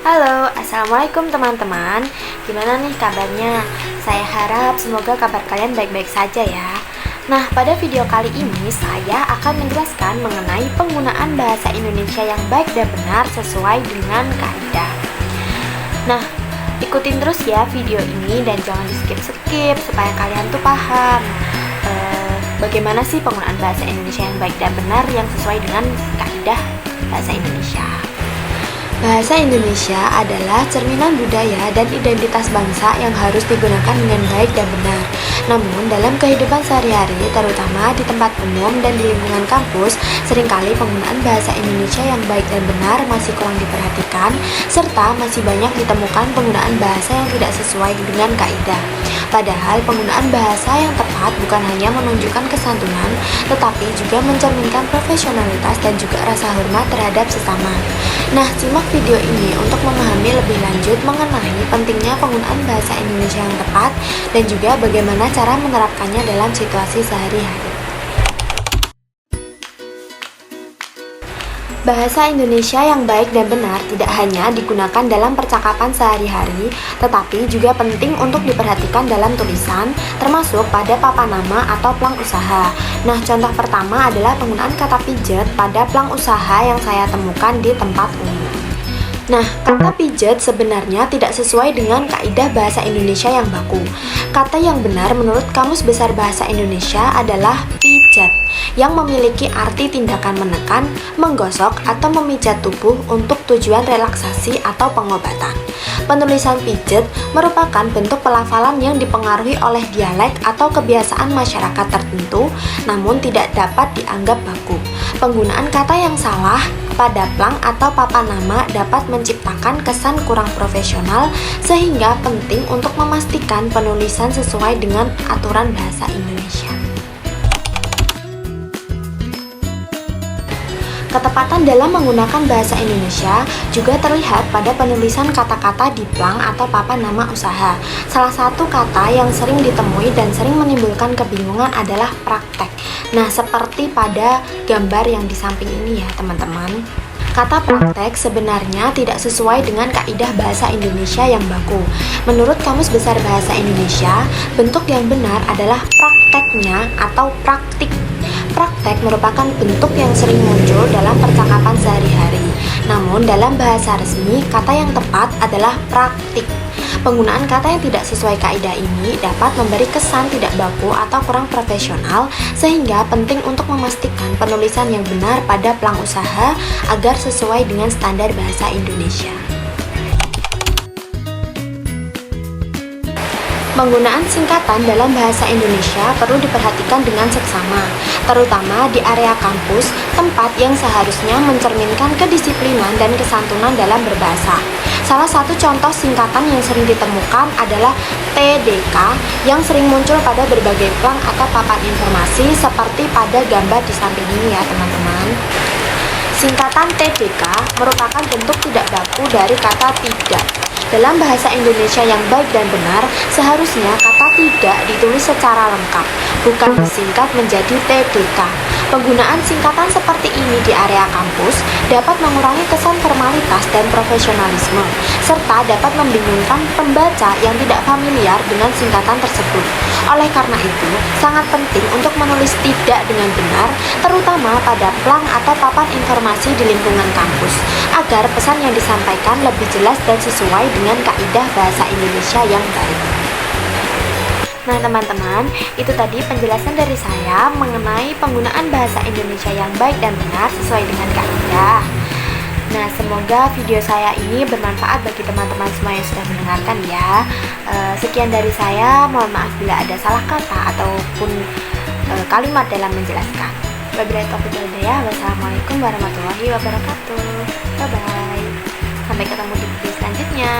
Halo, assalamualaikum teman-teman. Gimana nih kabarnya? Saya harap semoga kabar kalian baik-baik saja ya. Nah, pada video kali ini saya akan menjelaskan mengenai penggunaan bahasa Indonesia yang baik dan benar sesuai dengan kaidah. Nah, ikutin terus ya video ini dan jangan di-skip-skip supaya kalian tuh paham bagaimana sih penggunaan bahasa Indonesia yang baik dan benar yang sesuai dengan kaidah bahasa Indonesia. Bahasa Indonesia adalah cerminan budaya dan identitas bangsa yang harus digunakan dengan baik dan benar. Namun, dalam kehidupan sehari-hari, terutama di tempat umum dan di lingkungan kampus, seringkali penggunaan bahasa Indonesia yang baik dan benar masih kurang diperhatikan, serta masih banyak ditemukan penggunaan bahasa yang tidak sesuai dengan kaidah. Padahal, penggunaan bahasa yang tepat bukan hanya menunjukkan kesantunan, tetapi juga mencerminkan profesionalitas dan juga rasa hormat terhadap sesama. Nah, simak video ini untuk memahami lebih lanjut mengenai pentingnya penggunaan bahasa Indonesia yang tepat dan juga bagaimana cara menerapkannya dalam situasi sehari-hari. Bahasa Indonesia yang baik dan benar tidak hanya digunakan dalam percakapan sehari-hari, tetapi juga penting untuk diperhatikan dalam tulisan, termasuk pada papan nama atau plang usaha. Nah, contoh pertama adalah penggunaan kata pijet pada plang usaha yang saya temukan di tempat umum. Nah, kata pijet sebenarnya tidak sesuai dengan kaidah bahasa Indonesia yang baku. Kata yang benar menurut Kamus Besar Bahasa Indonesia adalah pijat, yang memiliki arti tindakan menekan, menggosok, atau memijat tubuh untuk tujuan relaksasi atau pengobatan. Penulisan pijet merupakan bentuk pelafalan yang dipengaruhi oleh dialek atau kebiasaan masyarakat tertentu, namun tidak dapat dianggap baku. Penggunaan kata yang salah pada plang atau papan nama dapat menciptakan kesan kurang profesional, sehingga penting untuk memastikan penulisan sesuai dengan aturan bahasa Indonesia. Ketepatan dalam menggunakan bahasa Indonesia juga terlihat pada penulisan kata-kata di plang atau papan nama usaha. Salah satu kata yang sering ditemui dan sering menimbulkan kebingungan adalah praktek. Nah, seperti pada gambar yang di samping ini ya teman-teman. Kata praktek sebenarnya tidak sesuai dengan kaidah bahasa Indonesia yang baku. Menurut Kamus Besar Bahasa Indonesia, bentuk yang benar adalah prakteknya atau praktik. Praktek merupakan bentuk yang sering muncul dalam percakapan sehari-hari. Namun dalam bahasa resmi, kata yang tepat adalah praktik. Penggunaan kata yang tidak sesuai kaidah ini dapat memberi kesan tidak baku atau kurang profesional, sehingga penting untuk memastikan penulisan yang benar pada plang usaha agar sesuai dengan standar bahasa Indonesia. Penggunaan singkatan dalam bahasa Indonesia perlu diperhatikan dengan seksama, terutama di area kampus, tempat yang seharusnya mencerminkan kedisiplinan dan kesantunan dalam berbahasa. Salah satu contoh singkatan yang sering ditemukan adalah TDK yang sering muncul pada berbagai plang atau papan informasi seperti pada gambar di samping ini ya teman-teman. Singkatan TDK merupakan bentuk tidak baku dari kata tidak. Dalam bahasa Indonesia yang baik dan benar, seharusnya kata tidak ditulis secara lengkap, bukan disingkat menjadi TDK. Penggunaan singkatan seperti ini di area kampus dapat mengurangi kesan formalitas dan profesionalisme, serta dapat membingungkan pembaca yang tidak familiar dengan singkatan tersebut. Oleh karena itu, sangat penting untuk menulis tidak dengan benar, terutama pada plang atau papan informasi di lingkungan kampus, agar pesan yang disampaikan lebih jelas dan sesuai dengan kaidah bahasa Indonesia yang baik. Nah teman-teman, itu tadi penjelasan dari saya mengenai penggunaan bahasa Indonesia yang baik dan benar sesuai dengan kaidah. Nah, semoga video saya ini bermanfaat bagi teman-teman semua yang sudah mendengarkan ya. Sekian dari saya, mohon maaf bila ada salah kata ataupun kalimat dalam menjelaskan. Wabillahi taufiq wal hidayah. Wassalamualaikum warahmatullahi wabarakatuh. Bye-bye. Sampai ketemu di video selanjutnya.